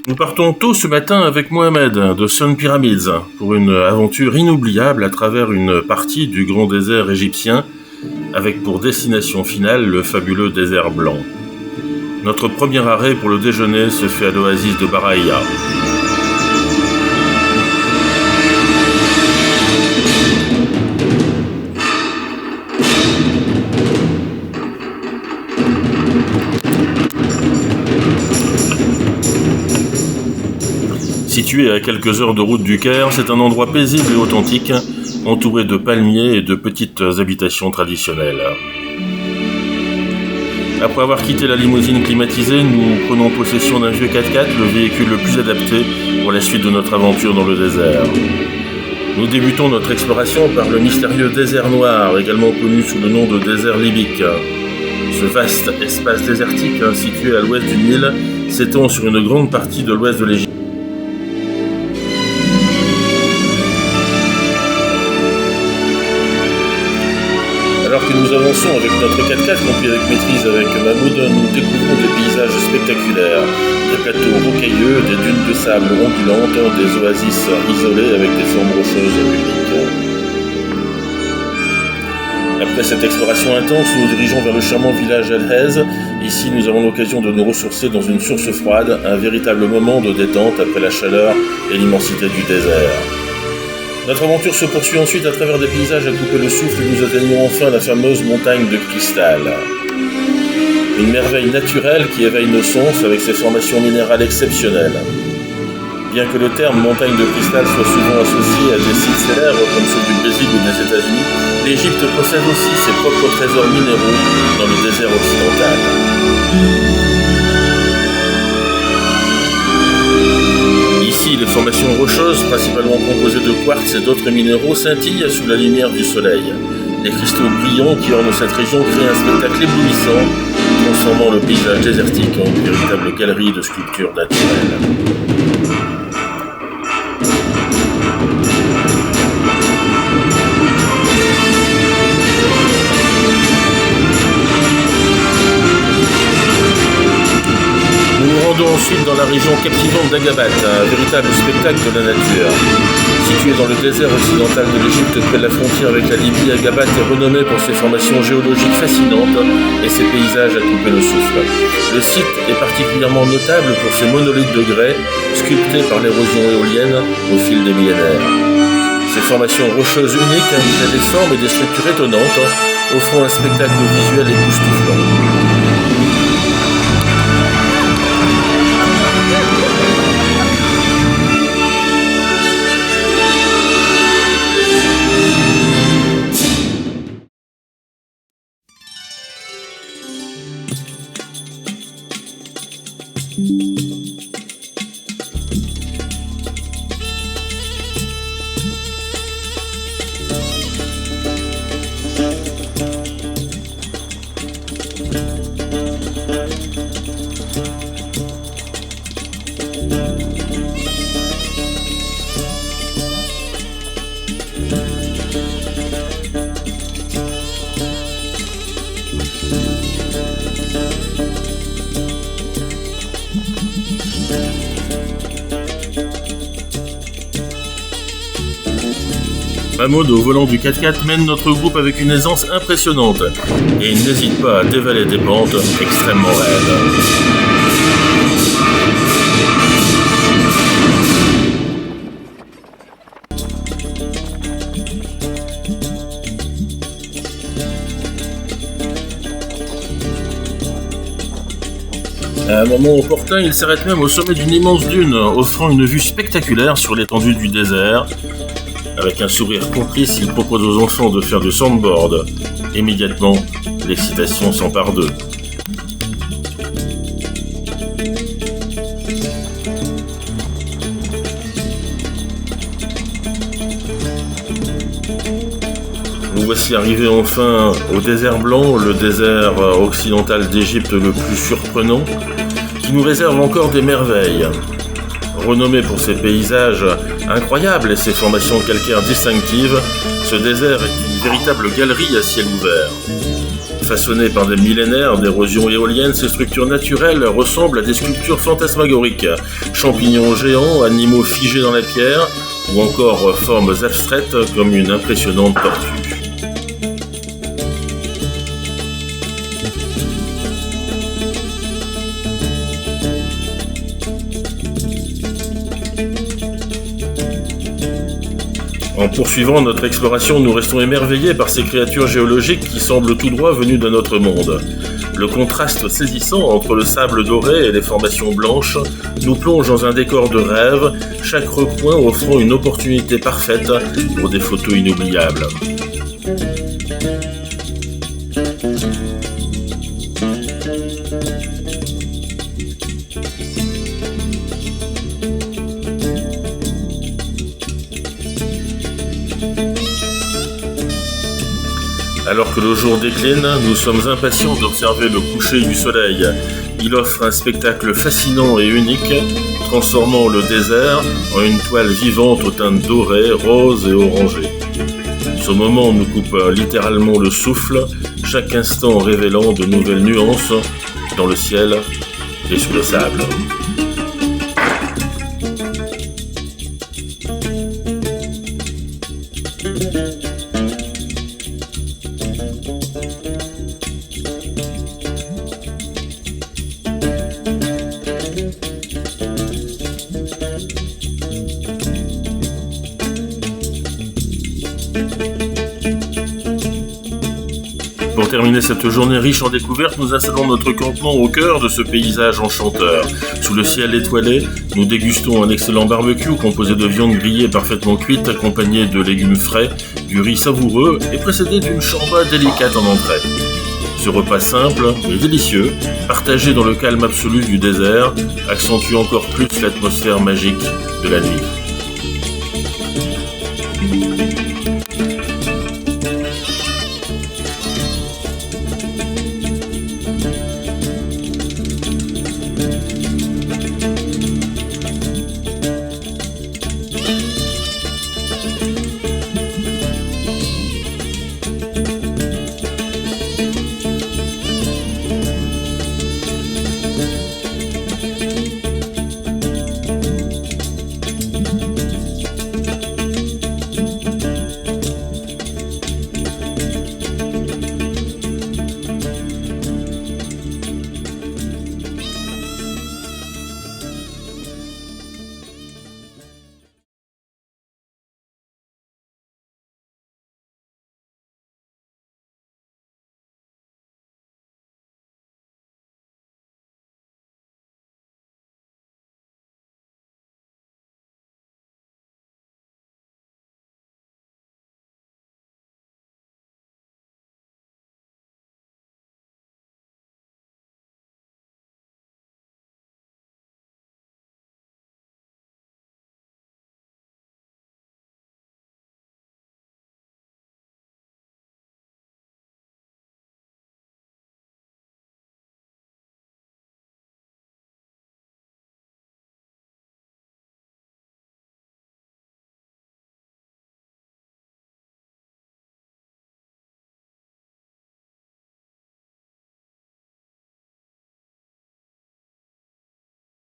Nous partons tôt ce matin avec Mohamed de Sun Pyramids pour une aventure inoubliable à travers une partie du grand désert égyptien avec pour destination finale le fabuleux désert blanc. Notre premier arrêt pour le déjeuner se fait à l'oasis de Baraïa. Situé à quelques heures de route du Caire, c'est un endroit paisible et authentique, entouré de palmiers et de petites habitations traditionnelles. Après avoir quitté la limousine climatisée, nous prenons possession d'un vieux 4x4, le véhicule le plus adapté pour la suite de notre aventure dans le désert. Nous débutons notre exploration par le mystérieux désert noir, également connu sous le nom de désert libyque. Ce vaste espace désertique, situé à l'ouest du Nil, s'étend sur une grande partie de l'ouest de l'Égypte. Alors que nous avançons avec notre 4x4 conduit avec maîtrise avec Mahmoud, nous découvrons des paysages spectaculaires, des plateaux rocailleux, des dunes de sable ondulantes, des oasis isolées avec des formes rocheuses uniques. Après cette exploration intense, nous nous dirigeons vers le charmant village El-Hez. Ici, nous avons l'occasion de nous ressourcer dans une source froide, un véritable moment de détente après la chaleur et l'immensité du désert. Notre aventure se poursuit ensuite à travers des paysages à couper le souffle et nous atteignons enfin la fameuse montagne de cristal. Une merveille naturelle qui éveille nos sens avec ses formations minérales exceptionnelles. Bien que le terme montagne de cristal soit souvent associé à des sites célèbres comme ceux du Brésil ou des États-Unis, l'Égypte possède aussi ses propres trésors minéraux dans le désert occidental. Ici, les formations rocheuses, principalement composées de quartz et d'autres minéraux, scintillent sous la lumière du soleil. Les cristaux brillants qui ornent cette région créent un spectacle éblouissant, transformant le paysage désertique en une véritable galerie de sculptures naturelles. Ensuite dans la région captivante d'Agabat, un véritable spectacle de la nature. Situé dans le désert occidental de l'Égypte près de la frontière avec la Libye, Agabat est renommé pour ses formations géologiques fascinantes et ses paysages à couper le souffle. Le site est particulièrement notable pour ses monolithes de grès sculptés par l'érosion éolienne au fil des millénaires. Ces formations rocheuses uniques indiquent des formes et des structures étonnantes, offrant un spectacle visuel époustouflant. Mahmoud, au volant du 4x4, mène notre groupe avec une aisance impressionnante et il n'hésite pas à dévaler des pentes extrêmement raides. À un moment opportun, il s'arrête même au sommet d'une immense dune, offrant une vue spectaculaire sur l'étendue du désert. Avec un sourire complice, il propose aux enfants de faire du sandboard. Immédiatement, l'excitation s'empare d'eux. Nous voici arrivés enfin au désert blanc, le désert occidental d'Égypte le plus surprenant, qui nous réserve encore des merveilles. Renommé pour ses paysages incroyables et ses formations calcaires distinctives, ce désert est une véritable galerie à ciel ouvert. Façonnées par des millénaires d'érosion éolienne, ces structures naturelles ressemblent à des sculptures fantasmagoriques. Champignons géants, animaux figés dans la pierre, ou encore formes abstraites comme une impressionnante tortue. En poursuivant notre exploration, nous restons émerveillés par ces créatures géologiques qui semblent tout droit venues d'un autre monde. Le contraste saisissant entre le sable doré et les formations blanches nous plonge dans un décor de rêve, chaque recoin offrant une opportunité parfaite pour des photos inoubliables. Alors que le jour décline, nous sommes impatients d'observer le coucher du soleil. Il offre un spectacle fascinant et unique, transformant le désert en une toile vivante aux teintes dorées, roses et orangées. Ce moment nous coupe littéralement le souffle, chaque instant révélant de nouvelles nuances dans le ciel et sous le sable. Pour terminer cette journée riche en découvertes, nous installons notre campement au cœur de ce paysage enchanteur. Sous le ciel étoilé, nous dégustons un excellent barbecue composé de viande grillée parfaitement cuite, accompagnée de légumes frais, du riz savoureux et précédé d'une chorba délicate en entrée. Ce repas simple mais délicieux, partagé dans le calme absolu du désert, accentue encore plus l'atmosphère magique de la nuit.